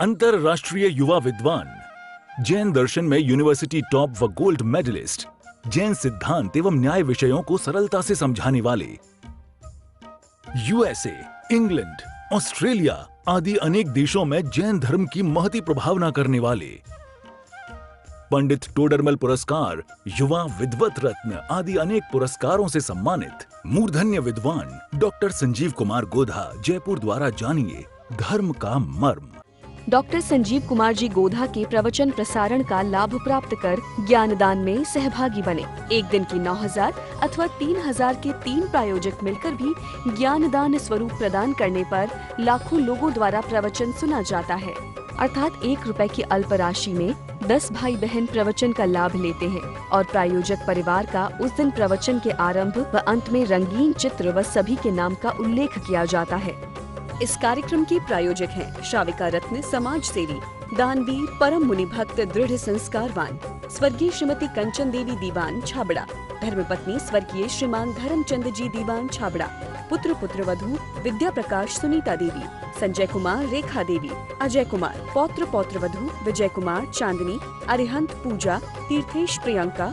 अंतरराष्ट्रीय युवा विद्वान, जैन दर्शन में यूनिवर्सिटी टॉप व गोल्ड मेडलिस्ट, जैन सिद्धांत एवं न्याय विषयों को सरलता से समझाने वाले, यूएसए, इंग्लैंड, ऑस्ट्रेलिया आदि अनेक देशों में जैन धर्म की महती प्रभावना करने वाले, पंडित टोडरमल पुरस्कार, युवा विद्वत रत्न आदि अनेक पुरस्कारों से सम्मानित मूर्धन्य विद्वान डॉक्टर संजीव कुमार गोधा जयपुर द्वारा जानिए धर्म का मर्म। डॉक्टर संजीव कुमार जी गोधा के प्रवचन प्रसारण का लाभ प्राप्त कर ज्ञानदान में सहभागी बने। एक दिन की 9,000 अथवा 3,000 के 3 प्रायोजक मिलकर भी ज्ञानदान स्वरूप प्रदान करने पर लाखों लोगों द्वारा प्रवचन सुना जाता है। अर्थात 1 रुपए की अल्प राशि में 10 भाई बहन प्रवचन का लाभ लेते हैं और प्रायोजक परिवार का उस दिन प्रवचन के आरंभ व अंत में रंगीन चित्र व सभी के नाम का उल्लेख किया जाता है। इस कार्यक्रम के प्रायोजक हैं श्राविका रत्न समाज सेवी, दानवीर, परम मुनि भक्त, दृढ़ संस्कारवान स्वर्गीय श्रीमती कंचन देवी दीवान छाबड़ा, धर्मपत्नी स्वर्गीय श्रीमान धर्मचंद जी दीवान छाबड़ा, पुत्र पुत्रवधू विद्या प्रकाश सुनीता देवी, संजय कुमार रेखा देवी, अजय कुमार, पौत्र पौत्रवधू विजय कुमार चांदनी, अरिहंत पूजा, तीर्थेश प्रियंका,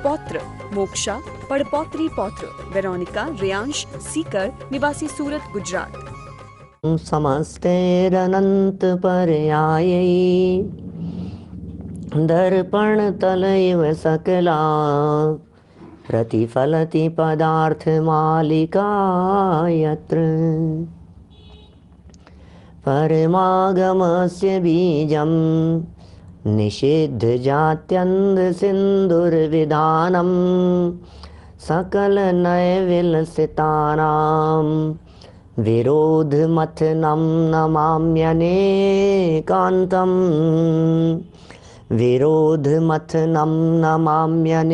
पौत्र मोक्षा, पड़पौत्री पौत्र वेरोनिका रेयांश सीकर निवासी सूरत गुजरात। समस्तेरनंत पर्यायै दर्पण तलैव सकला प्रतिफलति पदार्थ मालिका यत्र परमागमस्य बीजं निषिद्ध जात्यन्ध सिंधुर्विधानं सकल नैविलसितानां विरोध मथनं नमाम्यनेकान्तं विरोध मथनं नमाम्यनेकान्तं।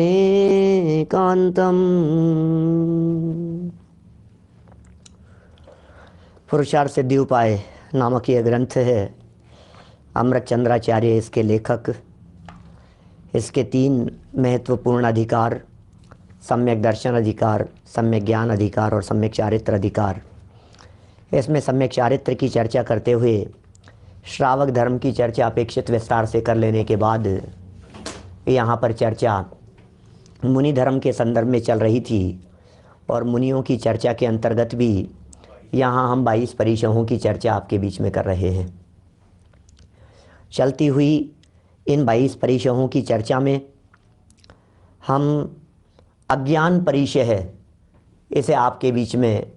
पुरुषार्थ सिद्धि उपाय नामक यह ग्रंथ है। अमृत चंद्राचार्य इसके लेखक। इसके 3 महत्वपूर्ण अधिकार, सम्यक दर्शन अधिकार, सम्यक ज्ञान अधिकार और सम्यक चारित्र अधिकार। इसमें सम्यक चारित्र की चर्चा करते हुए श्रावक धर्म की चर्चा अपेक्षित विस्तार से कर लेने के बाद यहाँ पर चर्चा मुनि धर्म के संदर्भ में चल रही थी और मुनियों की चर्चा के अंतर्गत भी यहाँ हम 22 परिशहों की चर्चा आपके बीच में कर रहे हैं। चलती हुई इन 22 परिशहों की चर्चा में हम अज्ञान परिशय है, इसे आपके बीच में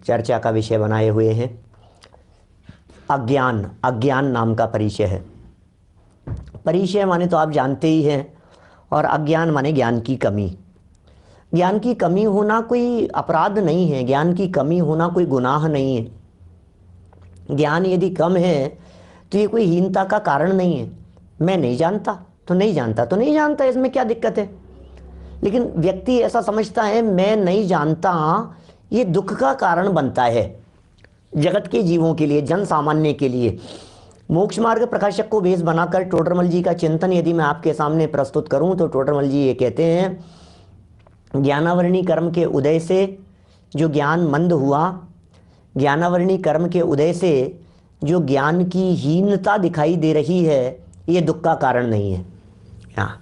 चर्चा का विषय बनाए हुए हैं। अज्ञान नाम का परिचय है। परिचय माने तो आप जानते ही हैं, और अज्ञान माने ज्ञान की कमी। ज्ञान की कमी होना कोई अपराध नहीं है, ज्ञान की कमी होना कोई गुनाह नहीं है। ज्ञान यदि कम है तो ये कोई हीनता का कारण नहीं है। मैं नहीं जानता तो नहीं जानता तो नहीं जानता, इसमें क्या दिक्कत है। लेकिन व्यक्ति ऐसा समझता है मैं नहीं जानता, ये दुख का कारण बनता है जगत के जीवों के लिए, जन सामान्य के लिए। मोक्ष मार्ग प्रकाशक को बेस बनाकर टोडरमल जी का चिंतन यदि मैं आपके सामने प्रस्तुत करूं तो टोडरमल जी ये कहते हैं, ज्ञानावरणी कर्म के उदय से जो ज्ञान मंद हुआ, ज्ञानावरणी कर्म के उदय से जो ज्ञान की हीनता दिखाई दे रही है, ये दुख का कारण नहीं है। हाँ,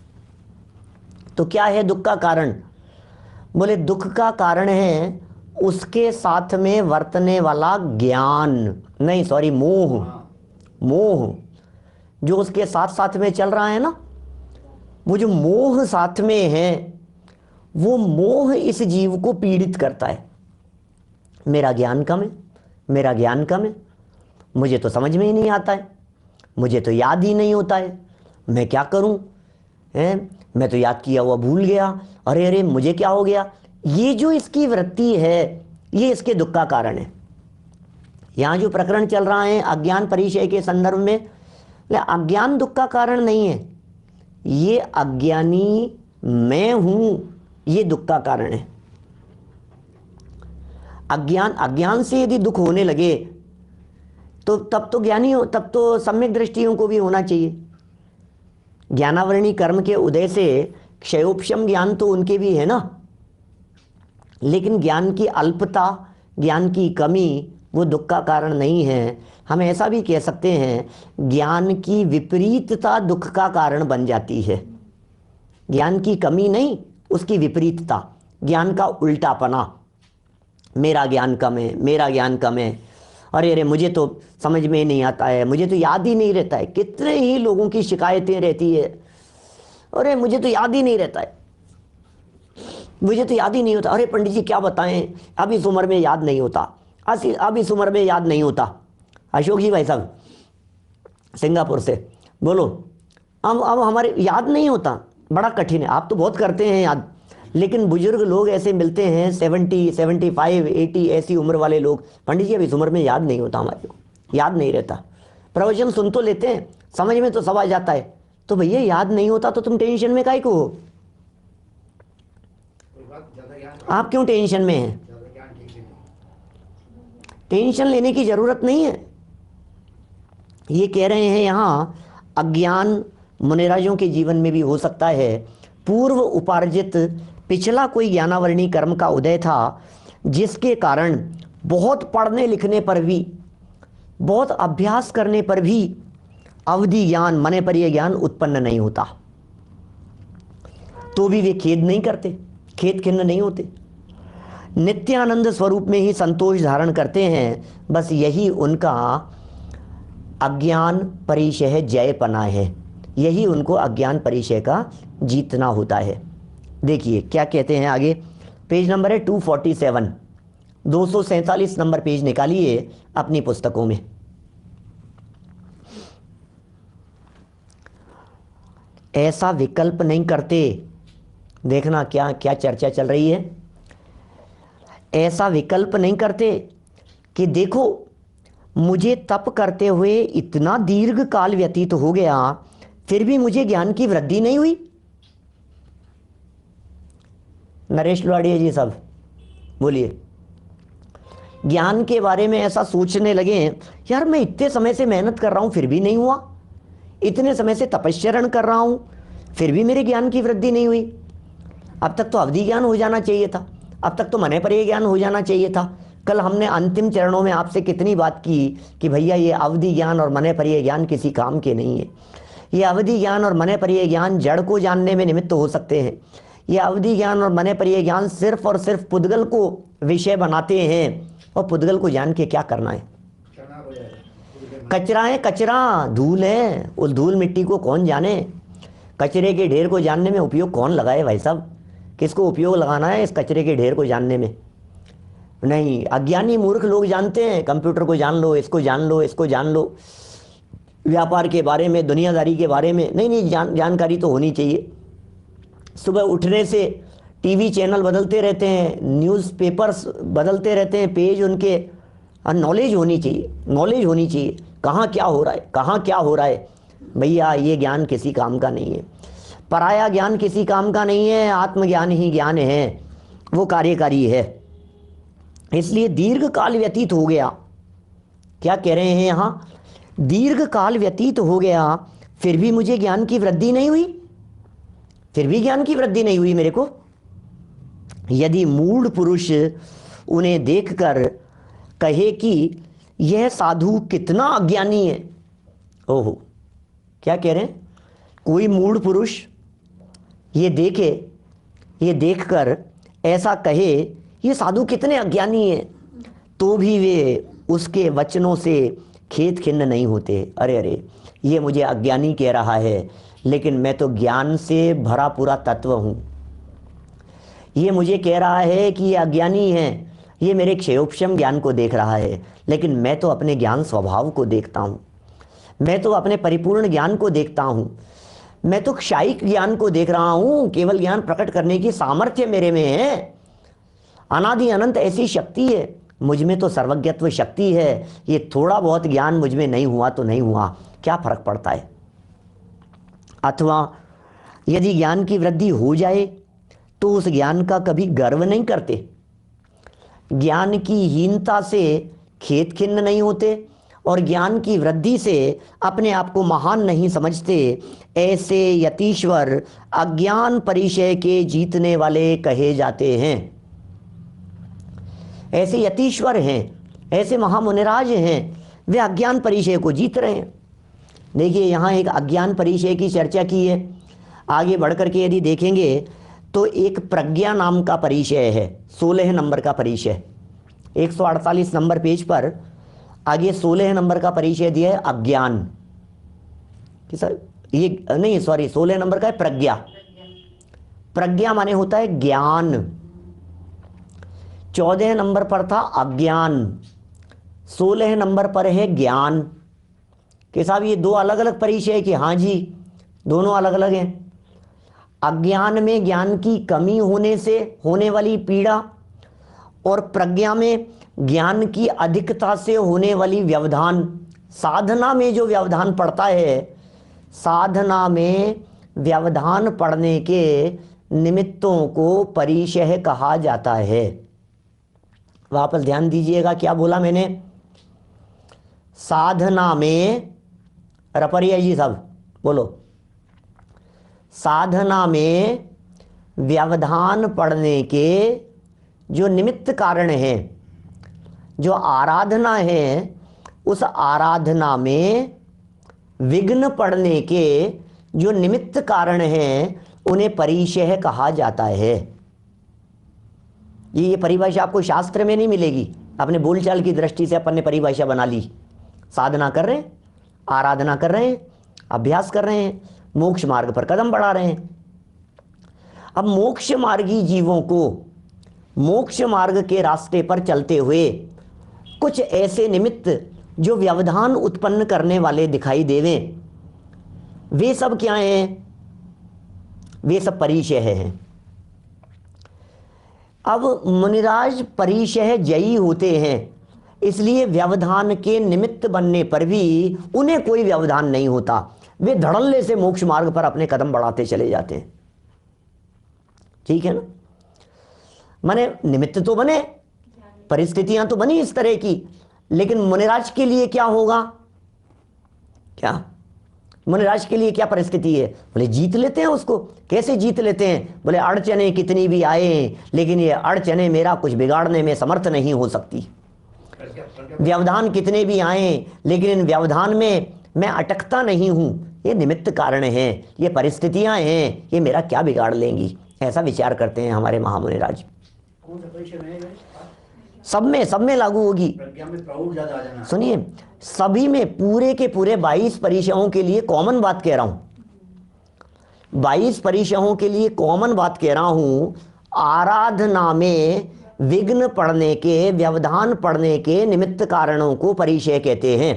तो क्या है दुख का कारण? बोले दुख का कारण है उसके साथ में वर्तने वाला ज्ञान, नहीं सॉरी मोह जो उसके साथ साथ में चल रहा है ना, वो जो मोह साथ में है, वो मोह इस जीव को पीड़ित करता है। मेरा ज्ञान कम है, मेरा ज्ञान कम है, मुझे तो समझ में ही नहीं आता है, मुझे तो याद ही नहीं होता है, मैं क्या करूं है, मैं तो याद किया हुआ भूल गया, अरे अरे मुझे क्या हो गया। ये जो इसकी वृत्ति है, ये इसके दुख का कारण है। यहाँ जो प्रकरण चल रहा है अज्ञान परिचय के संदर्भ में, अज्ञान दुख का कारण नहीं है, ये अज्ञानी मैं हूं, ये दुख का कारण है। अज्ञान से यदि दुख होने लगे तो तब तो ज्ञानी हो, तब तो सम्यक दृष्टियों को भी होना चाहिए। ज्ञानावरणी कर्म के उदय से क्षयोपशम ज्ञान तो उनके भी है ना, लेकिन ज्ञान की अल्पता, ज्ञान की कमी वो दुख का कारण नहीं है। हम ऐसा भी कह सकते हैं ज्ञान की विपरीतता दुख का कारण बन जाती है। ज्ञान की कमी नहीं, उसकी विपरीतता, ज्ञान का उल्टापना। मेरा ज्ञान कम है, मेरा ज्ञान कम है, अरे अरे मुझे तो समझ में नहीं आता है, मुझे तो याद ही नहीं रहता है। कितने ही लोगों की शिकायतें रहती है, अरे मुझे तो याद ही नहीं रहता है, मुझे तो याद ही नहीं होता। अरे पंडित जी क्या बताएं, अब इस उम्र में याद नहीं होता, अब इस उम्र में याद नहीं होता। अशोक जी भाई साहब सिंगापुर से, बोलो। अब हमारे याद नहीं होता, बड़ा कठिन है। आप तो बहुत करते हैं याद, लेकिन बुजुर्ग लोग ऐसे मिलते हैं 70, 75, 80 ऐसी उम्र वाले लोग, पंडित जी अब इस उम्र में याद नहीं होता, हमारे को याद नहीं रहता। प्रवचन सुन तो लेते हैं, समझ में तो सब आ जाता है। तो भैया याद नहीं होता तो तुम टेंशन में काहे को हो? आप क्यों टेंशन में हैं? टेंशन लेने की जरूरत नहीं है। ये कह रहे हैं यहां अज्ञान मुनिराजों के जीवन में भी हो सकता है। पूर्व उपार्जित पिछला कोई ज्ञानावरणी कर्म का उदय था, जिसके कारण बहुत पढ़ने लिखने पर भी, बहुत अभ्यास करने पर भी अवधि ज्ञान, मने पर यह ज्ञान उत्पन्न नहीं होता। तो भी वे खेद नहीं करते, खेद खिन्न नहीं होते, नित्यानंद स्वरूप में ही संतोष धारण करते हैं। बस यही उनका अज्ञान परिचय जयपना है, यही उनको अज्ञान परिचय का जीतना होता है। देखिए क्या कहते हैं आगे, पेज नंबर है 247, 247 नंबर पेज निकालिए अपनी पुस्तकों में। ऐसा विकल्प नहीं करते, देखना क्या क्या चर्चा चल रही है। ऐसा विकल्प नहीं करते कि देखो मुझे तप करते हुए इतना दीर्घ काल व्यतीत हो गया, फिर भी मुझे ज्ञान की वृद्धि नहीं हुई। नरेश लवाड़िया जी साहब बोलिए। ज्ञान के बारे में ऐसा सोचने लगे, यार मैं इतने समय से मेहनत कर रहा हूं फिर भी नहीं हुआ, इतने समय से तपस्चरण कर रहा हूं फिर भी मेरे ज्ञान की वृद्धि नहीं हुई। अब तक तो अवधि ज्ञान हो जाना चाहिए था, अब तक तो मने पर ज्ञान हो जाना चाहिए था। कल हमने अंतिम चरणों में आपसे कितनी बात की कि भैया ये अवधि ज्ञान और मने पर ज्ञान किसी काम के नहीं है। ये अवधि ज्ञान और मने पर ज्ञान जड़ को जानने में निमित्त हो सकते हैं। ये अवधि ज्ञान और मने पर ज्ञान सिर्फ और सिर्फ पुद्गल को विषय बनाते हैं, और पुद्गल को जान के क्या करना है? कचरा है, कचरा धूल है, उस धूल मिट्टी को कौन जाने? कचरे के ढेर को जानने में उपयोग कौन लगाए भाई साहब? किसको उपयोग लगाना है इस कचरे के ढेर को जानने में? नहीं, अज्ञानी मूर्ख लोग जानते हैं, कंप्यूटर को जान लो, इसको जान लो, इसको जान लो, व्यापार के बारे में, दुनियादारी के बारे में। नहीं, जानकारी तो होनी चाहिए। सुबह उठने से टीवी चैनल बदलते रहते हैं, न्यूज़पेपर्स बदलते रहते हैं, पेज उनके, नॉलेज होनी चाहिए, नॉलेज होनी चाहिए, कहाँ क्या हो रहा है, कहाँ क्या हो रहा है। भैया ये ज्ञान किसी काम का नहीं है, पराया ज्ञान किसी काम का नहीं है, आत्मज्ञान ही ज्ञान है, वो कार्यकारी है। इसलिए दीर्घ काल व्यतीत हो गया, क्या कह रहे हैं यहाँ, दीर्घ काल व्यतीत हो गया फिर भी मुझे ज्ञान की वृद्धि नहीं हुई, फिर भी ज्ञान की वृद्धि नहीं हुई मेरे को। यदि मूढ़ पुरुष उन्हें देखकर कहे कि यह साधु कितना अज्ञानी है, ओहो क्या कह रहे हैं, कोई मूढ़ पुरुष ये देखे, ये देखकर ऐसा कहे ये साधु कितने अज्ञानी है, तो भी वे उसके वचनों से खेद खिन्न नहीं होते। अरे अरे ये मुझे अज्ञानी कह रहा है, लेकिन मैं तो ज्ञान से भरा पूरा तत्व हूँ। ये मुझे कह रहा है कि ये अज्ञानी है, ये मेरे क्षयोपशम ज्ञान को देख रहा है, लेकिन मैं तो अपने ज्ञान स्वभाव को देखता हूँ, मैं तो अपने परिपूर्ण ज्ञान को देखता हूँ, मैं तो क्षायिक ज्ञान को देख रहा हूँ। केवल ज्ञान प्रकट करने की सामर्थ्य मेरे में है, अनादि अनंत ऐसी शक्ति है, मुझ में तो सर्वज्ञत्व शक्ति है। ये थोड़ा बहुत ज्ञान मुझ में नहीं हुआ तो नहीं हुआ, क्या फर्क पड़ता है। अथवा यदि ज्ञान की वृद्धि हो जाए तो उस ज्ञान का कभी गर्व नहीं करते, ज्ञान की हीनता से खेद खिन्न नहीं होते, और ज्ञान की वृद्धि से अपने आप को महान नहीं समझते। ऐसे यतीश्वर अज्ञान परिचय के जीतने वाले कहे जाते हैं। ऐसे यतीश्वर हैं, ऐसे महामुनिराज हैं, वे अज्ञान परिचय को जीत रहे हैं। देखिए यहाँ एक अज्ञान परिचय की चर्चा की है। आगे बढ़ करके यदि देखेंगे तो एक प्रज्ञा नाम का परिचय है, 16 नंबर का परिचय, 148 नंबर पेज पर आगे 16 नंबर का परिचय दिया है अज्ञान कि सर ये नहीं, सॉरी 16 नंबर का है प्रज्ञा। प्रज्ञा माने होता है ज्ञान। 14 नंबर पर था अज्ञान, 16 नंबर पर है ज्ञान। कि साहब ये दो अलग अलग परिचय है कि हाँ जी दोनों अलग अलग हैं। अज्ञान में ज्ञान की कमी होने से होने वाली पीड़ा और प्रज्ञा में ज्ञान की अधिकता से होने वाली व्यवधान। साधना में जो व्यवधान पड़ता है, साधना में व्यवधान पड़ने के निमित्तों को परिचय कहा जाता है। वापस ध्यान दीजिएगा क्या बोला मैंने। साधना में, रपरिया जी सब बोलो, साधना में व्यवधान पड़ने के जो निमित्त कारण हैं, जो आराधना है, उस आराधना में विघ्न पड़ने के जो निमित्त कारण हैं उन्हें परिचय कहा जाता है। ये परिभाषा आपको शास्त्र में नहीं मिलेगी, अपने बोलचाल की दृष्टि से अपन ने परिभाषा बना ली। साधना कर रहे हैं, आराधना कर रहे हैं, अभ्यास कर रहे हैं, मोक्ष मार्ग पर कदम बढ़ा रहे हैं। अब मोक्ष मार्गी जीवों को मोक्ष मार्ग के रास्ते पर चलते हुए कुछ ऐसे निमित्त जो व्यवधान उत्पन्न करने वाले दिखाई देवें, वे सब क्या हैं? वे सब परिचय हैं। अब मुनिराज परिचय जयी होते हैं, इसलिए व्यवधान के निमित्त बनने पर भी उन्हें कोई व्यवधान नहीं होता। वे धड़ल्ले से मोक्ष मार्ग पर अपने कदम बढ़ाते चले जाते हैं। ठीक है ना। माने निमित्त तो बने, परिस्थितियां तो बनी इस तरह की, लेकिन मुनिराज के लिए क्या होगा? क्या मुनिराज के लिए क्या परिस्थिति है? बोले जीत लेते हैं उसको। कैसे जीत लेते हैं? बोले अड़चने कितनी भी आए, लेकिन ये अड़चने मेरा कुछ बिगाड़ने में समर्थ नहीं हो सकती। व्यवधान कितने भी आए, लेकिन इन व्यवधान में मैं अटकता नहीं हूं। ये निमित्त कारण हैं, ये परिस्थितियां हैं, ये मेरा क्या बिगाड़ लेंगी, ऐसा विचार करते हैं हमारे महामुनिराज। सब में लागू होगी। सुनिए, सभी में पूरे के पूरे 22 परिचयों के लिए कॉमन बात कह रहा हूं। 22 परिचयों के लिए कॉमन बात कह रहा हूं। आराधना में विघ्न पड़ने के, व्यवधान पड़ने के निमित्त कारणों को परिचय कहते हैं।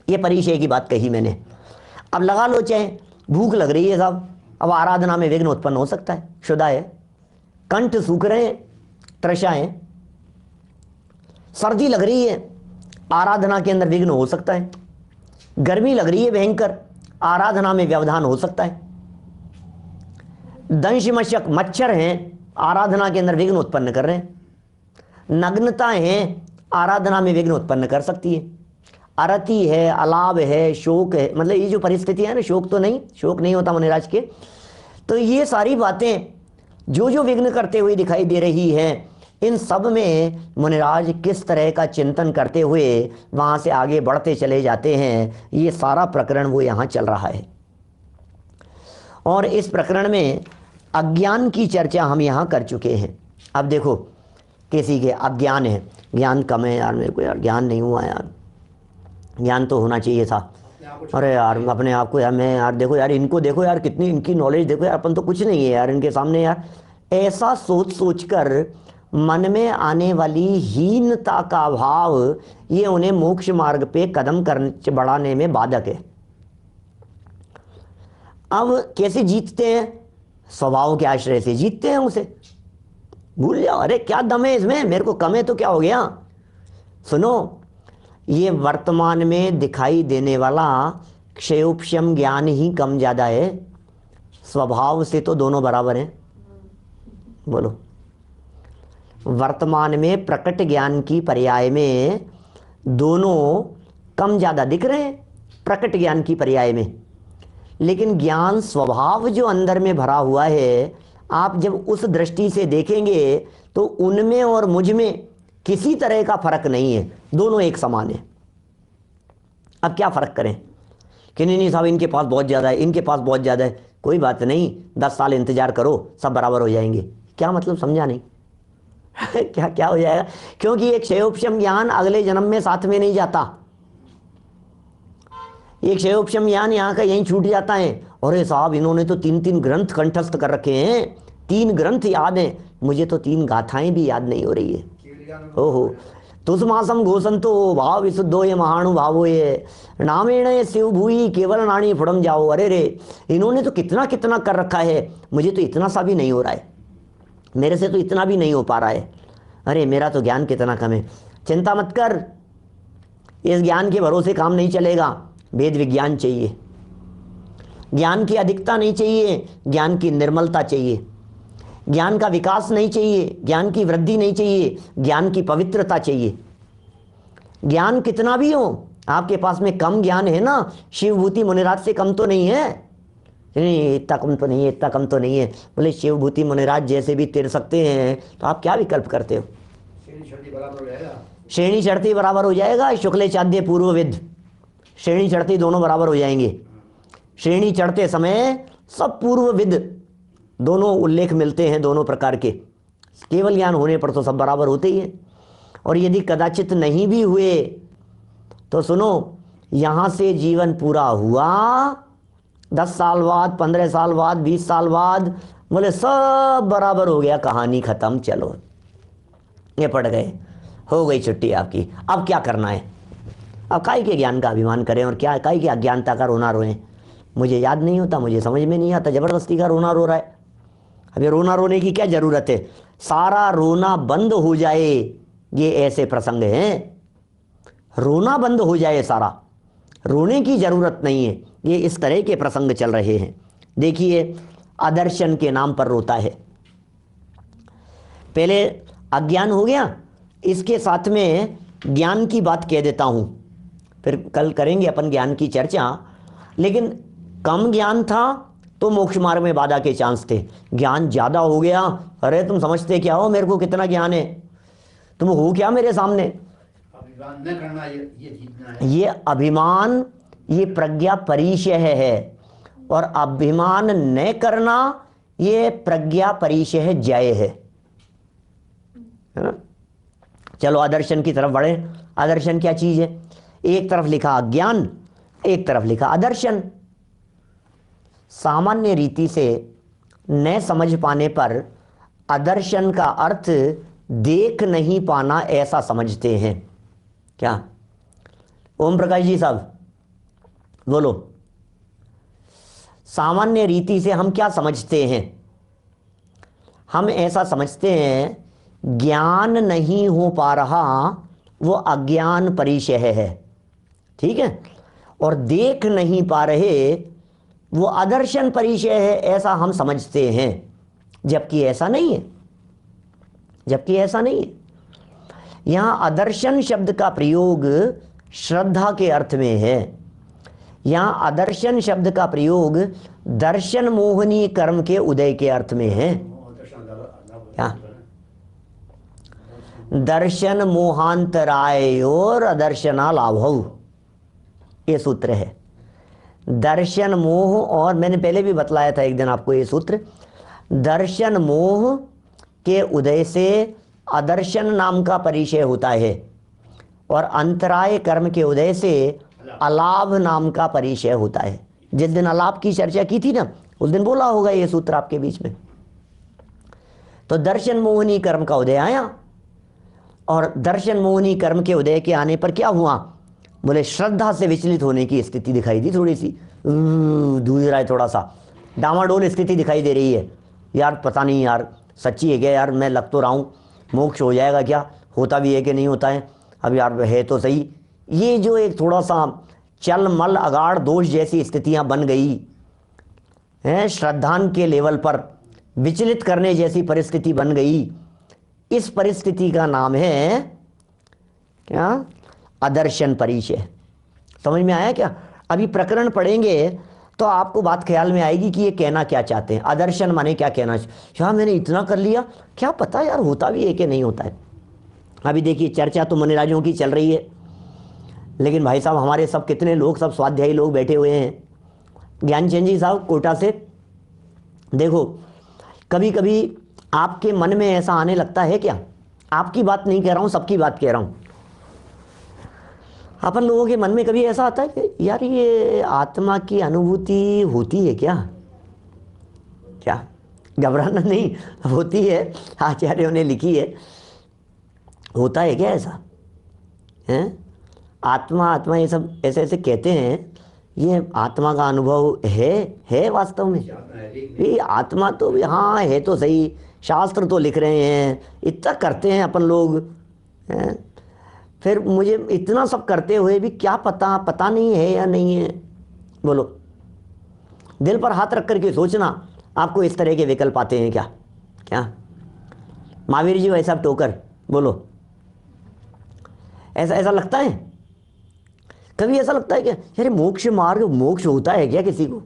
ये परिचय की बात कही मैंने। अब लगा लो चाहे भूख लग रही है साहब, अब आराधना में विघ्न उत्पन्न हो सकता है, शुदा है। कंठ सूख रहे हैं, तृषा है। सर्दी लग रही है, आराधना के अंदर विघ्न हो सकता है। गर्मी लग रही है भयंकर, आराधना में व्यवधान हो सकता है। दंश मशक मच्छर हैं, आराधना के अंदर विघ्न उत्पन्न कर रहे हैं। नग्नता है, आराधना में विघ्न उत्पन्न कर सकती है। अरति है, अलाभ है, शोक है, मतलब ये जो परिस्थितियां है ना, शोक नहीं होता मुनिराज के। तो ये सारी बातें जो जो विघ्न करते हुए दिखाई दे रही हैं, इन सब में मुनिराज किस तरह का चिंतन करते हुए वहां से आगे बढ़ते चले जाते हैं, ये सारा प्रकरण वो यहाँ चल रहा है। और इस प्रकरण में अज्ञान की चर्चा हम यहाँ कर चुके हैं। अब देखो, किसी के अज्ञान है, ज्ञान कम है यार, मेरे को यार ज्ञान नहीं हुआ यार, ज्ञान तो होना चाहिए था। अरे यार अपने आप को यार, मैं यार देखो यार, इनको देखो यार, कितनी इनकी नॉलेज देखो यार, अपन तो कुछ नहीं है यार इनके सामने यार। ऐसा सोच सोच कर मन में आने वाली हीनता का भाव, ये उन्हें मोक्ष मार्ग पे कदम बढ़ाने में बाधक है। अब कैसे जीतते हैं? स्वभाव के आश्रय से जीतते हैं उसे। भूल जाओ, अरे क्या दम है इसमें, मेरे को कम है तो क्या हो गया। सुनो, ये वर्तमान में दिखाई देने वाला क्षयोपशम ज्ञान ही कम ज्यादा है, स्वभाव से तो दोनों बराबर हैं। बोलो, वर्तमान में प्रकट ज्ञान की पर्याय में दोनों कम ज्यादा दिख रहे हैं, प्रकट ज्ञान की पर्याय में। लेकिन ज्ञान स्वभाव जो अंदर में भरा हुआ है, आप जब उस दृष्टि से देखेंगे तो उनमें और मुझ में किसी तरह का फर्क नहीं है, दोनों एक समान है। अब क्या फर्क करें कि नहीं साहब इनके पास बहुत ज़्यादा है, इनके पास बहुत ज़्यादा है, कोई बात नहीं, 10 साल इंतजार करो, सब बराबर हो जाएंगे। क्या मतलब, समझा नहीं। क्या क्या हो जाएगा? क्योंकि एक क्षयोपशम ज्ञान अगले जन्म में साथ में नहीं जाता। एक क्षयोपशम ज्ञान यहाँ का यहीं छूट जाता है। अरे साहब इन्होंने तो 3 ग्रंथ कंठस्थ कर रखे हैं, 3 ग्रंथ याद हैं, मुझे तो 3 गाथाएं भी याद नहीं हो रही है। ओहो, तुसमासम घोषंतो भाव विशुद्धो ये महानुभावो ये नामेण ये शिव भूई केवल नाणी फुड़म जाओ। अरे रे, इन्होंने तो कितना कितना कर रखा है, मुझे तो इतना सा भी नहीं हो रहा है, मेरे से तो इतना भी नहीं हो पा रहा है। अरे मेरा तो ज्ञान कितना कम है। चिंता मत कर, इस ज्ञान के भरोसे काम नहीं चलेगा। वेद विज्ञान चाहिए, ज्ञान की अधिकता नहीं चाहिए, ज्ञान की निर्मलता चाहिए। ज्ञान का विकास नहीं चाहिए, ज्ञान की वृद्धि नहीं चाहिए, ज्ञान की पवित्रता चाहिए। ज्ञान कितना भी हो, आपके पास में कम ज्ञान है ना, शिवभूति मुनिराज से कम तो नहीं है। नहीं इतना कम तो नहीं है, इतना कम तो नहीं है। बोले शिवभूति मुनिराज जैसे भी तिर सकते हैं, तो आप क्या विकल्प करते हो? श्रेणी चढ़ती बराबर हो जाएगा। शुक्ले चाद्य पूर्वविद, श्रेणी चढ़ती दोनों बराबर हो जाएंगे। श्रेणी चढ़ते समय सब पूर्वविद दोनों उल्लेख मिलते हैं, दोनों प्रकार के। केवल ज्ञान होने पर तो सब बराबर होते ही हैं। और यदि कदाचित नहीं भी हुए तो सुनो, यहाँ से जीवन पूरा हुआ, 10 साल बाद, 15 साल बाद, 20 साल बाद, बोले सब बराबर हो गया, कहानी खत्म, चलो ये पड़ गए, हो गई छुट्टी आपकी। अब क्या करना है? अब काहे के ज्ञान का अभिमान करें और क्या काहे के अज्ञानता का रोना रोएं? मुझे याद नहीं होता, मुझे समझ में नहीं आता, जबरदस्ती का रोना रो रहा है। अब ये रोना रोने की क्या जरूरत है? सारा रोना बंद हो जाए, ये ऐसे प्रसंग हैं। रोना बंद हो जाए सारा, रोने की जरूरत नहीं है, ये इस तरह के प्रसंग चल रहे हैं। देखिए, अदर्शन के नाम पर रोता है। पहले अज्ञान हो गया, इसके साथ में ज्ञान की बात कह देता हूं, फिर कल करेंगे अपन ज्ञान की चर्चा। लेकिन कम ज्ञान था तो मोक्ष मार्ग में बाधा के चांस थे। ज्ञान ज्यादा हो गया, अरे तुम समझते क्या हो, मेरे को कितना ज्ञान है, तुम हो क्या मेरे सामने? अभिमान न करना, ये जीतना है। ये अभिमान, ये प्रज्ञा परिचय है, और अभिमान न करना ये प्रज्ञा परिचय है, जय है ना? चलो आदर्शन की तरफ बढ़े। आदर्शन क्या चीज है? एक तरफ लिखा अज्ञान, एक तरफ लिखा आदर्शन। सामान्य रीति से न समझ पाने पर आदर्शन का अर्थ देख नहीं पाना ऐसा समझते हैं। क्या ओम प्रकाश जी साहब बोलो, सामान्य रीति से हम क्या समझते हैं? हम ऐसा समझते हैं ज्ञान नहीं हो पा रहा वो अज्ञान परिचय है, ठीक है, और देख नहीं पा रहे वो आदर्शन परिचय है, ऐसा हम समझते हैं। जबकि ऐसा नहीं है, जबकि ऐसा नहीं है। यहां आदर्शन शब्द का प्रयोग श्रद्धा के अर्थ में है। यहां आदर्शन शब्द का प्रयोग दर्शन मोहनी कर्म के उदय के अर्थ में है। क्या? दर्शन मोहांतराय और अदर्शना लाभव, ये सूत्र है। दर्शन मोह, और मैंने पहले भी बतलाया था एक दिन आपको ये सूत्र, दर्शन मोह के उदय से अदर्शन नाम का परिचय होता है, और अंतराय कर्म के उदय से अलाभ नाम का परिचय होता है। जिस दिन अलाभ की चर्चा की थी ना, उस दिन बोला होगा ये सूत्र आपके बीच में। तो दर्शन मोहनी कर्म का उदय आया, और दर्शन मोहनी कर्म के उदय के आने पर क्या हुआ? बोले श्रद्धा से विचलित होने की स्थिति दिखाई दी, थोड़ी सी दूध रहा है, थोड़ा सा डामाडोल स्थिति दिखाई दे रही है। यार पता नहीं यार, सच्ची है क्या यार, मैं लग तो रहा हूँ, मोक्ष हो जाएगा क्या, होता भी है कि नहीं होता है, अब यार है तो सही। ये जो एक थोड़ा सा चल मल अगाड़ दोष जैसी स्थितियां बन गई हैं, श्रद्धान के लेवल पर विचलित करने जैसी परिस्थिति बन गई, इस परिस्थिति का नाम है क्या? आदर्शन परिचय। समझ में आया क्या? अभी प्रकरण पढ़ेंगे तो आपको बात ख्याल में आएगी कि ये कहना क्या चाहते हैं। आदर्शन माने क्या कहना? यार मैंने इतना कर लिया, क्या पता यार होता भी है कि नहीं होता है। अभी देखिए चर्चा तो मुनिराजों की चल रही है, लेकिन भाई साहब हमारे सब कितने लोग, सब स्वाध्यायी लोग बैठे हुए हैं। ज्ञानचंद जी साहब कोटा से, देखो कभी कभी आपके मन में ऐसा आने लगता है क्या, आपकी बात नहीं कह रहा हूं, सबकी बात कह रहा हूं, अपन लोगों के मन में कभी ऐसा आता है कि यार ये आत्मा की अनुभूति होती है क्या? क्या घबराना नहीं, होती है, आचार्यों ने लिखी है, होता है क्या ऐसा है? आत्मा आत्मा ये सब ऐसे ऐसे कहते हैं, ये आत्मा का अनुभव है वास्तव में? ये आत्मा तो हाँ है तो सही, शास्त्र तो लिख रहे हैं, इतना करते हैं अपन लोग हैं, फिर मुझे इतना सब करते हुए भी क्या पता नहीं है या नहीं है? बोलो, दिल पर हाथ रख करके सोचना, आपको इस तरह के विकल्प आते हैं क्या? क्या महावीर जी वैसा टोकर, बोलो, ऐसा ऐसा लगता है? कभी ऐसा लगता है क्या अरे मोक्ष मार्ग, मोक्ष होता है क्या किसी को?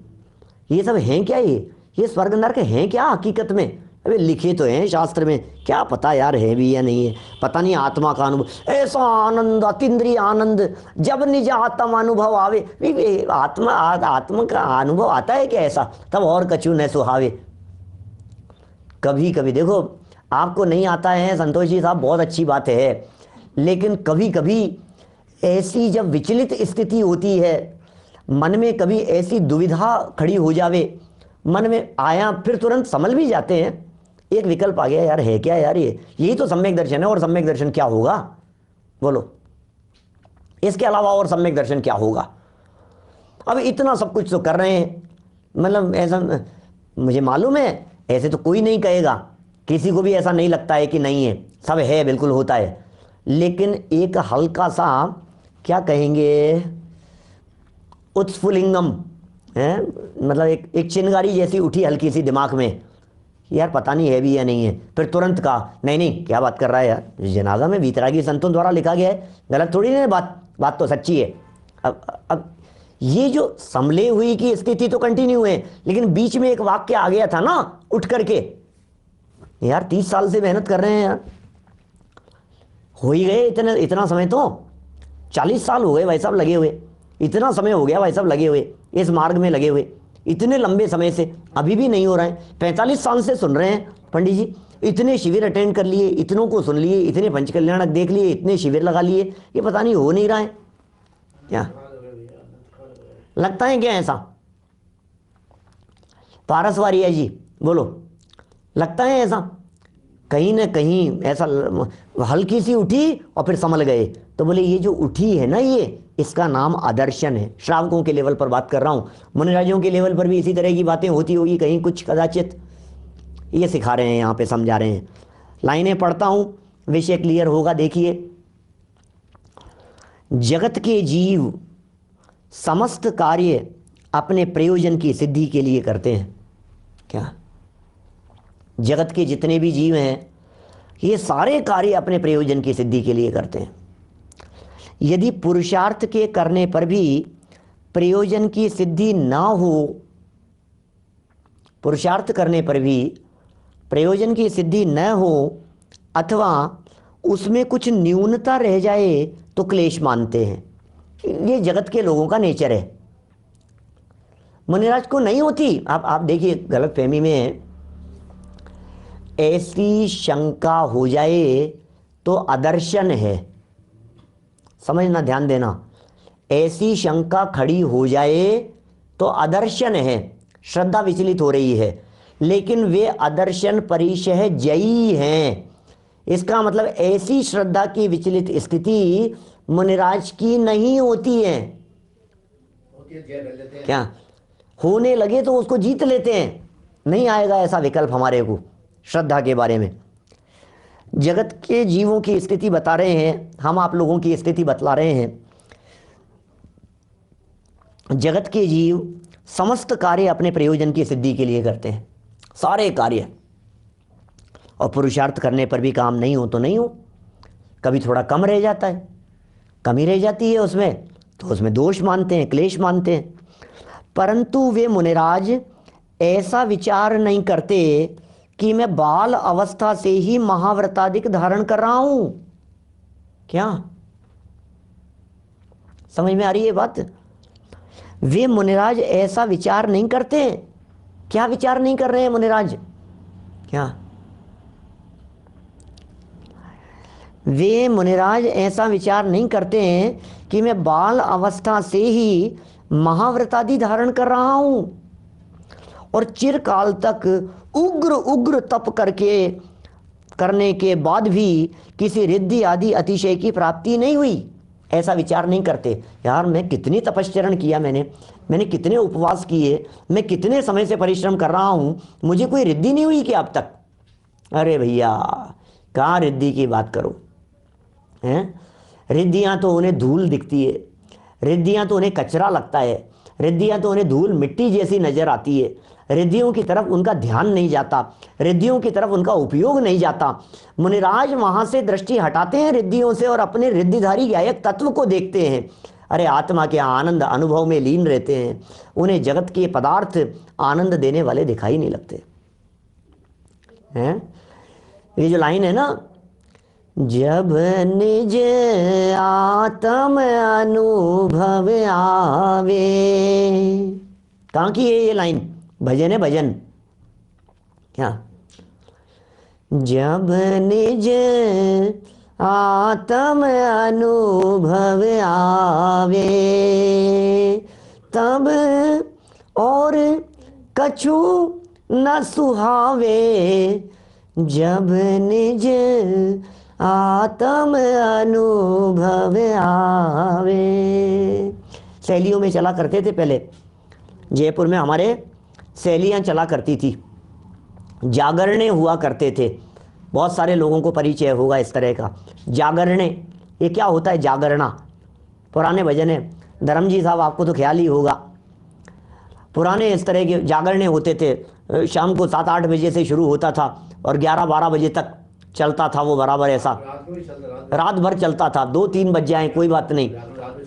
ये सब हैं क्या? ये स्वर्ग नरक हैं क्या हकीकत में? अबे लिखे तो हैं शास्त्र में, क्या पता यार है भी या नहीं है, पता नहीं। आत्मा का अनुभव, ऐसा आनंद, अतीन्द्रिय आनंद, जब निज आत्म अनुभव आवे, आत्मा का अनुभव आता है क्या ऐसा? तब और कछु न सुहावे। कभी कभी देखो आपको नहीं आता है संतोष जी साहब, बहुत अच्छी बात है, लेकिन कभी कभी ऐसी जब विचलित स्थिति होती है, मन में कभी ऐसी दुविधा खड़ी हो जावे, मन में आया, फिर तुरंत समझ भी जाते हैं, एक विकल्प आ गया यार है क्या यार, ये यही तो सम्यक दर्शन है, और सम्यक दर्शन क्या होगा? बोलो, इसके अलावा और सम्यक दर्शन क्या होगा? अब इतना सब कुछ तो कर रहे हैं, मतलब ऐसा मुझे मालूम है, ऐसे तो कोई नहीं कहेगा, किसी को भी ऐसा नहीं लगता है कि नहीं है, सब है, बिल्कुल होता है, लेकिन एक हल्का सा क्या कहेंगे, उत्स्फुलिंगम है, मतलब एक चिंगारी जैसी उठी हल्की सी दिमाग में, यार पता नहीं है भी या नहीं है, फिर तुरंत कहा नहीं नहीं क्या बात कर रहा है यार, जनाजा में वीतरागी संतों द्वारा लिखा गया है, गलत थोड़ी नहीं, बात तो सच्ची है। अब ये जो संभले हुई की स्थिति तो कंटिन्यू है, लेकिन बीच में एक वाक्य आ गया था ना उठ करके, यार 30 साल से मेहनत कर रहे हैं यार, हो ही गए इतना समय, तो 40 साल हो गए भाई साहब लगे हुए, इतना समय हो गया भाई साहब लगे हुए, इस मार्ग में लगे हुए इतने लंबे समय से, अभी भी नहीं हो रहा है। 45 साल से सुन रहे हैं पंडित जी, इतने शिविर अटेंड कर लिए, इतनों को सुन लिए, इतने पंचकल्याणक देख लिए, इतने शिविर लगा लिए, ये पता नहीं हो नहीं रहा है क्या? लगता है क्या ऐसा? पारसवारिया जी बोलो, लगता है ऐसा? कहीं ना कहीं ऐसा हल्की सी उठी और फिर संभल गए, तो बोले ये जो उठी है ना, ये इसका नाम आदर्शन है। श्रावकों के लेवल पर बात कर रहा हूँ, मुनिराजों के लेवल पर भी इसी तरह की बातें होती होगी कहीं कुछ कदाचित, ये सिखा रहे हैं यहाँ पे, समझा रहे हैं। लाइनें पढ़ता हूँ, विषय क्लियर होगा। देखिए, जगत के जीव समस्त कार्य अपने प्रयोजन की सिद्धि के लिए करते हैं। क्या? जगत के जितने भी जीव हैं ये सारे कार्य अपने प्रयोजन की सिद्धि के लिए करते हैं। यदि पुरुषार्थ के करने पर भी प्रयोजन की सिद्धि ना हो, पुरुषार्थ करने पर भी प्रयोजन की सिद्धि न हो, अथवा उसमें कुछ न्यूनता रह जाए तो क्लेश मानते हैं। ये जगत के लोगों का नेचर है। मुनिराज को नहीं होती। आप देखिए, गलत फहमी में ऐसी शंका हो जाए तो अदर्शन है, समझना, ध्यान देना। ऐसी शंका खड़ी हो जाए तो अदर्शन है, श्रद्धा विचलित हो रही है, लेकिन वे अदर्शन परिशह जयी हैं। इसका मतलब ऐसी श्रद्धा की विचलित स्थिति मुनिराज की नहीं होती है। क्या? होने लगे तो उसको जीत लेते हैं, नहीं आएगा ऐसा विकल्प हमारे को श्रद्धा के बारे में। जगत के जीवों की स्थिति बता रहे हैं, हम आप लोगों की स्थिति बतला रहे हैं। जगत के जीव समस्त कार्य अपने प्रयोजन की सिद्धि के लिए करते हैं, सारे कार्य, और पुरुषार्थ करने पर भी काम नहीं हो तो नहीं हो। कभी थोड़ा कम रह जाता है, कमी रह जाती है उसमें, तो उसमें दोष मानते हैं, क्लेश मानते हैं। परंतु वे मुनिराज ऐसा विचार नहीं करते कि मैं बाल अवस्था से ही महाव्रतादिक धारण कर रहा हूं। क्या समझ में आ रही है बात? वे मुनिराज ऐसा विचार नहीं करते। क्या विचार नहीं कर रहे हैं मुनिराज? क्या वे मुनिराज ऐसा विचार नहीं करते हैं कि मैं बाल अवस्था से ही महाव्रतादि धारण कर रहा हूं और चिरकाल तक उग्र उग्र तप करने के बाद भी किसी रिद्धि आदि अतिशय की प्राप्ति नहीं हुई। ऐसा विचार नहीं करते। यार मैं कितनी तपश्चरण किया, मैंने कितने उपवास किए, मैं कितने समय से परिश्रम कर रहा हूं, मुझे कोई रिद्धि नहीं हुई कि अब तक। अरे भैया कहाँ रिद्धि की बात करो हैं? रिद्धियाँ तो उन्हें धूल दिखती है, रिद्धियाँ तो उन्हें कचरा लगता है, रिद्धियाँ तो उन्हें धूल मिट्टी जैसी नजर आती है। रिद्धियों की तरफ उनका ध्यान नहीं जाता, रिद्धियों की तरफ उनका उपयोग नहीं जाता। मुनिराज वहां से दृष्टि हटाते हैं रिद्धियों से और अपने रिद्धिधारी गायक तत्व को देखते हैं। अरे आत्मा के आनंद अनुभव में लीन रहते हैं, उन्हें जगत के पदार्थ आनंद देने वाले दिखाई नहीं लगते हैं। ये जो लाइन है ना, जब निज आत्म अनुभव आवे, कहाँ की है ये लाइन? भजन है, भजन। क्या? जब निज आत्म अनुभव आवे तब और कछु न सुहावे, जब निज आत्म अनुभव आवे। सहेलियों में चला करते थे पहले, जयपुर में हमारे सहेलियां चला करती थी, जागरणे हुआ करते थे। बहुत सारे लोगों को परिचय होगा इस तरह का। जागरणे, ये क्या होता है? जागरणा पुराने भजन है, धर्म जी साहब आपको तो ख्याल ही होगा। पुराने इस तरह के जागरणे होते थे, शाम को 7-8 बजे से शुरू होता था और 11-12 बजे तक चलता था वो बराबर। ऐसा रात भर चलता था, 2-3 बज जाए कोई बात नहीं,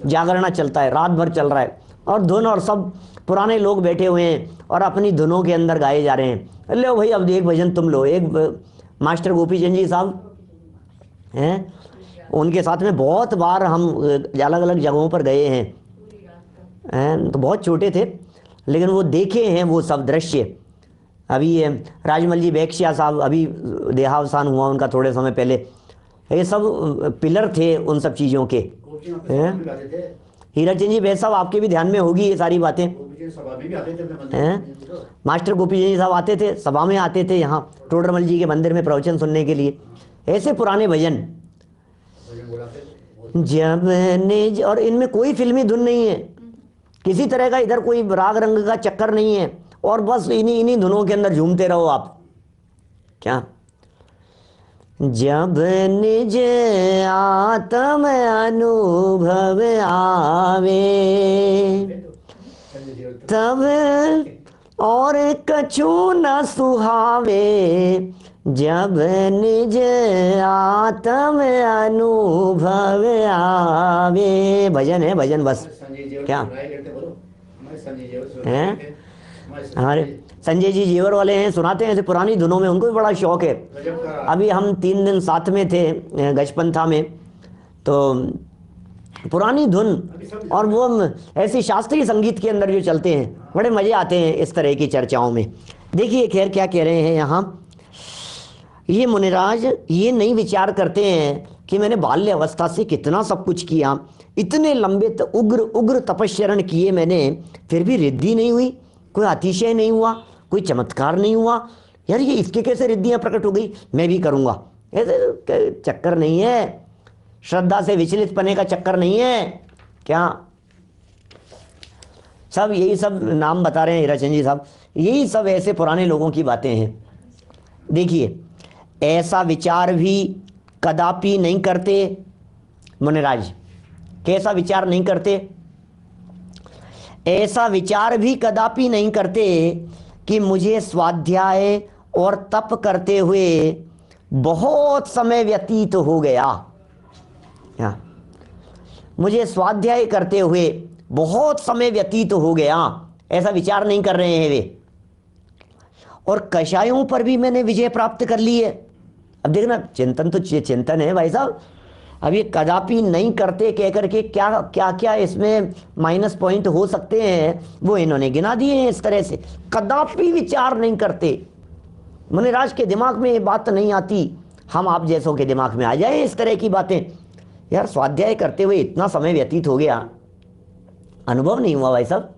जागरणा चलता है, रात भर चल रहा है। और धुन और सब पुराने लोग बैठे हुए हैं और अपनी धुनों के अंदर गाए जा रहे हैं। लो भाई अब एक भजन तुम लो। एक मास्टर गोपी चंद जी साहब हैं, उनके साथ में बहुत बार हम अलग अलग जगहों पर गए हैं। तो बहुत छोटे थे लेकिन वो देखे हैं वो सब दृश्य। अभी ये राजमल जी बैक्शिया साहब, अभी देहावसान हुआ उनका थोड़े समय पहले। ये सब पिलर थे उन सब चीज़ों के। हीराचंद जी बैस साहब आपके भी ध्यान में होगी ये सारी बातें हैं। मास्टर गोपी जी साहब आते थे, सभा में आते थे यहाँ टोडरमल जी के मंदिर में प्रवचन सुनने के लिए। ऐसे पुराने भजन जब निज, और इनमें कोई फिल्मी धुन नहीं है, किसी तरह का इधर कोई राग रंग का चक्कर नहीं है, और बस इन्हीं धुनों के अंदर झूमते रहो आप। क्या? जब निज आत्म अनुभव आवे तब और कछु न सुहावे, जब निज आत्म अनुभव आवे। भजन है, भजन बस। क्या हैं? हमारे संजय जी जेवर वाले हैं, सुनाते हैं ऐसे पुरानी धुनों में, उनको भी बड़ा शौक है। अभी हम 3 दिन साथ में थे गजपंथा में, तो पुरानी धुन और वो ऐसी शास्त्रीय संगीत के अंदर जो चलते हैं, बड़े मज़े आते हैं इस तरह की चर्चाओं में। देखिए खैर क्या कह रहे हैं यहाँ, ये मुनिराज ये नहीं विचार करते हैं कि मैंने बाल्य अवस्था से कितना सब कुछ किया, इतने लंबे उग्र उग्र तपश्चरण किए मैंने, फिर भी रिद्धि नहीं हुई, कोई अतिशय नहीं हुआ, कोई चमत्कार नहीं हुआ। यार ये इसके कैसे रिद्धियाँ प्रकट हो गई, मैं भी करूँगा। ऐसे चक्कर नहीं है, श्रद्धा से विचलित पने का चक्कर नहीं है। क्या सब यही सब नाम बता रहे हैं हीराचंद जी साहब, यही सब ऐसे पुराने लोगों की बातें हैं। देखिए ऐसा विचार भी कदापि नहीं करते मुनिराज। कैसा विचार नहीं करते? ऐसा विचार भी कदापि नहीं करते कि मुझे स्वाध्याय और तप करते हुए बहुत समय व्यतीत हो गया। मुझे स्वाध्याय करते हुए बहुत समय व्यतीत हो गया, ऐसा विचार नहीं कर रहे हैं वे। और कषायों पर भी मैंने विजय प्राप्त कर ली है। अब देखना चिंतन तो चिंतन है भाई साहब, अब ये कदापि नहीं करते कह करके क्या क्या क्या इसमें माइनस पॉइंट हो सकते हैं वो इन्होंने गिना दिए हैं इस तरह से। कदापि विचार नहीं करते, मुनिराज के दिमाग में ये बात नहीं आती, हम आप जैसों के दिमाग में आ जाए इस तरह की बातें। यार स्वाध्याय करते हुए इतना समय व्यतीत हो गया, अनुभव नहीं हुआ भाई साहब?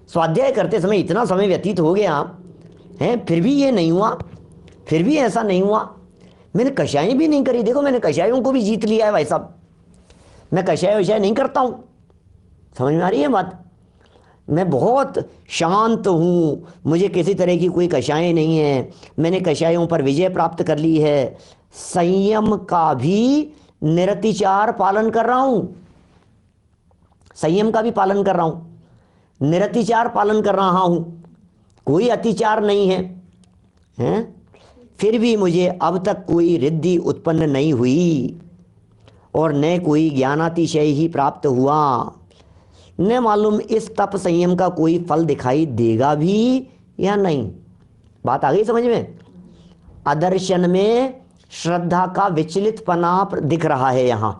स्वाध्याय करते समय इतना समय व्यतीत हो गया है, फिर भी ये नहीं हुआ, फिर भी ऐसा नहीं हुआ। मैंने कषायें भी नहीं करी, देखो मैंने कषायों को भी जीत लिया है भाई साहब। मैं कषाय विषय नहीं करता हूँ, समझ में आ रही है बात? मैं बहुत शांत हूँ, मुझे किसी तरह की कोई कषायें नहीं है, मैंने कषायों पर विजय प्राप्त कर ली है। संयम का भी निरतिचार पालन कर रहा हूँ, संयम का भी पालन कर रहा हूँ, निरतिचार पालन कर रहा हूँ, कोई अतिचार नहीं है, हैं? फिर भी मुझे अब तक कोई रिद्धि उत्पन्न नहीं हुई और न कोई ज्ञानातिशय ही प्राप्त हुआ। न मालूम इस तप संयम का कोई फल दिखाई देगा भी या नहीं। बात आ गई समझ में? अदर्शन में श्रद्धा का विचलितपना दिख रहा है। यहां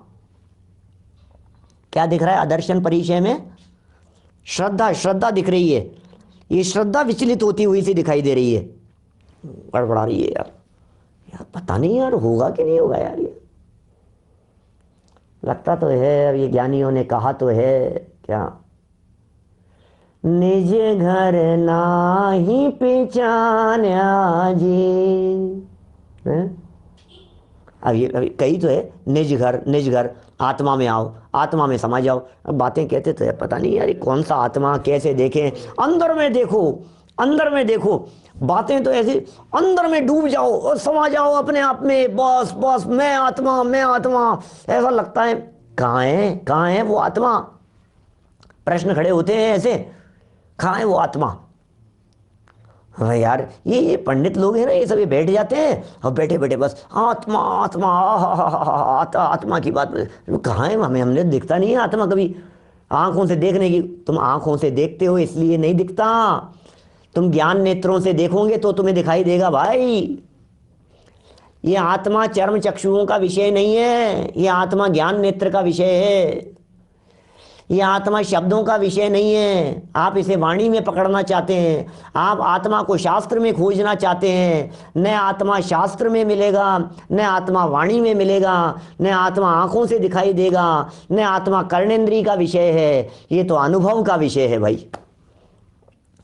क्या दिख रहा है? अदर्शन परिचय में श्रद्धा, श्रद्धा दिख रही है। ये श्रद्धा विचलित होती हुई सी दिखाई दे रही है, गड़बड़ा रही है यार। यार पता नहीं यार होगा कि नहीं होगा यार, ये लगता तो है। अब ये ज्ञानियों ने कहा तो है क्या, निज घर नाही पहचान्या जी, अब ये कही तो है निज घर, निज घर, आत्मा में आओ, आत्मा में समा जाओ। अब बातें कहते तो है, पता नहीं यार कौन सा आत्मा, कैसे देखें, अंदर में देखो, अंदर में देखो। बातें तो ऐसी, अंदर में डूब जाओ और समा जाओ अपने आप में, बस बस मैं आत्मा, मैं आत्मा, ऐसा लगता है। कहाँ है वो आत्मा? प्रश्न खड़े होते हैं ऐसे, कहाँ है वो आत्मा? हाँ यार ये पंडित लोग हैं ना, ये सभी बैठ जाते हैं और बैठे बैठे बस आत्मा आत्मा आत्मा की बात। कहाँ है? हमने दिखता नहीं है आत्मा कभी। आंखों से देखने की, तुम आंखों से देखते हो इसलिए नहीं दिखता, तुम ज्ञान नेत्रों से देखोगे तो तुम्हें दिखाई देगा भाई। ये आत्मा चर्म चक्षुओं का विषय नहीं है, ये आत्मा ज्ञान नेत्र का विषय है। ये आत्मा शब्दों का विषय नहीं है। आप इसे वाणी में पकड़ना चाहते हैं, आप आत्मा को शास्त्र में खोजना चाहते हैं। न आत्मा शास्त्र में मिलेगा, न आत्मा वाणी में मिलेगा, न आत्मा आंखों से दिखाई देगा, न आत्मा कर्णेंद्रिय का विषय है। ये तो अनुभव का विषय है भाई,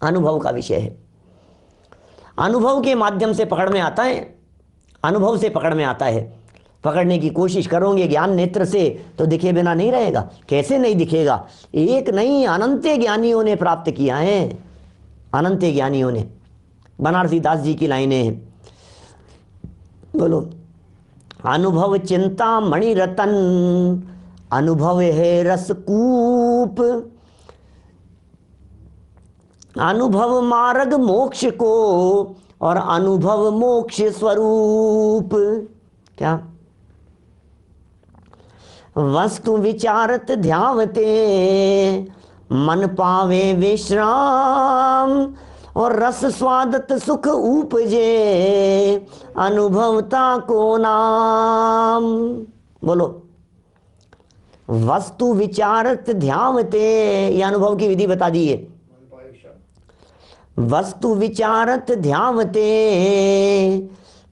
अनुभव का विषय है। अनुभव के माध्यम से पकड़ में आता है, अनुभव से पकड़ में आता है। पकड़ने की कोशिश करोगे ज्ञान नेत्र से तो दिखे बिना नहीं रहेगा। कैसे नहीं दिखेगा? एक नहीं अनंत ज्ञानियों ने प्राप्त किया है, अनंत ज्ञानियों ने। बनारसी दास जी की लाइनें हैं, बोलो। अनुभव चिंता मणि रतन, अनुभव है रसकूप, अनुभव मार्ग मोक्ष को और अनुभव मोक्ष स्वरूप। क्या? वस्तु विचारत ध्यावते मन पावे विश्राम, और रस स्वादत सुख उपजे अनुभवता को नाम। बोलो। वस्तु विचारत ध्यावते, ये अनुभव की विधि बता दी है। वस्तु विचारत ध्यावते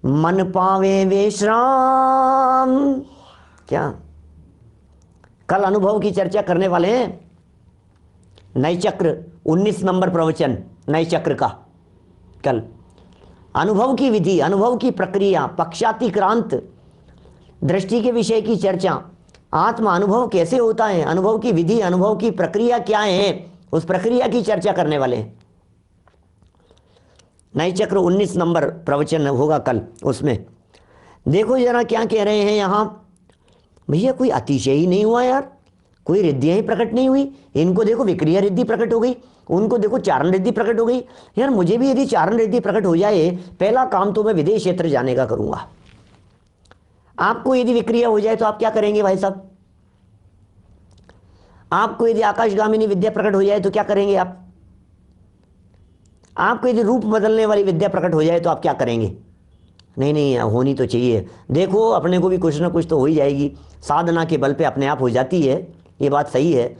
मन पावे विश्राम। क्या? कल अनुभव की चर्चा करने वाले हैं, नए चक्र 19 नंबर प्रवचन नए चक्र का। कल अनुभव की विधि, अनुभव की प्रक्रिया, पक्षातिक्रांत दृष्टि के विषय की चर्चा, आत्मा अनुभव कैसे होता है, अनुभव की विधि, अनुभव की प्रक्रिया क्या है, उस प्रक्रिया की चर्चा करने वाले हैं। नए चक्र 19 नंबर प्रवचन होगा कल। उसमें देखो जरा क्या कह रहे हैं यहां। भैया कोई अतिशय ही नहीं हुआ यार, कोई रिद्धियां ही प्रकट नहीं हुई। इनको देखो विक्रिया रिद्धि प्रकट हो गई, उनको देखो चारण रिद्धि प्रकट हो गई। यार मुझे भी यदि चारण रिद्धि प्रकट हो जाए, पहला काम तो मैं विदेश क्षेत्र जाने का करूंगा। आपको यदि विक्रिया हो जाए तो आप क्या करेंगे भाई साहब? आपको यदि आकाशगामिनी विद्या प्रकट हो जाए तो क्या करेंगे आप? आपको यदि रूप बदलने वाली विद्या प्रकट हो जाए तो आप क्या करेंगे? नहीं नहीं होनी तो चाहिए। देखो अपने को भी कुछ ना कुछ तो हो ही जाएगी, साधना के बल पे अपने आप हो जाती है, ये बात सही है।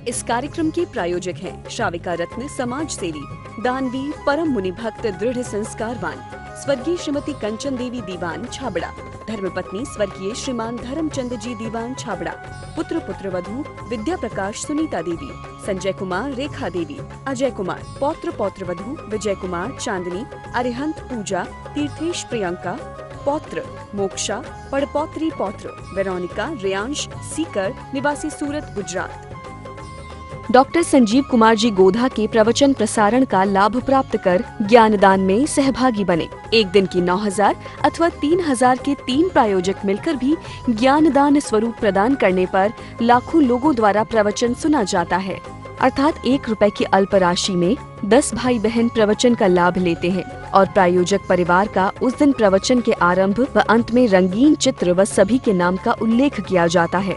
इस कार्यक्रम के प्रायोजक हैं श्राविका रत्न समाज सेवी, दानवीर, परम मुनि भक्त, दृढ़ संस्कारवान स्वर्गीय श्रीमती कंचन देवी दीवान छाबड़ा, धर्मपत्नी स्वर्गीय श्रीमान धर्मचंद जी दीवान छाबड़ा, पुत्र पुत्रवधू विद्या प्रकाश सुनीता देवी, संजय कुमार रेखा देवी, अजय कुमार, पौत्र पौत्रवधू विजय कुमार चांदनी, अरिहंत पूजा, तीर्थेश प्रियंका, पौत्र मोक्षा, पड़पौत्री पौत्र वेरोनिका रेयांश सीकर, निवासी सूरत गुजरात। डॉक्टर संजीव कुमार जी गोधा के प्रवचन प्रसारण का लाभ प्राप्त कर ज्ञानदान में सहभागी बने। एक दिन की 9,000 अथवा 3,000 के 3 प्रायोजक मिलकर भी ज्ञानदान स्वरूप प्रदान करने पर लाखों लोगों द्वारा प्रवचन सुना जाता है। अर्थात 1 रुपए की अल्प राशि में 10 भाई बहन प्रवचन का लाभ लेते हैं और प्रायोजक परिवार का उस दिन प्रवचन के आरंभ व अंत में रंगीन चित्र व सभी के नाम का उल्लेख किया जाता है।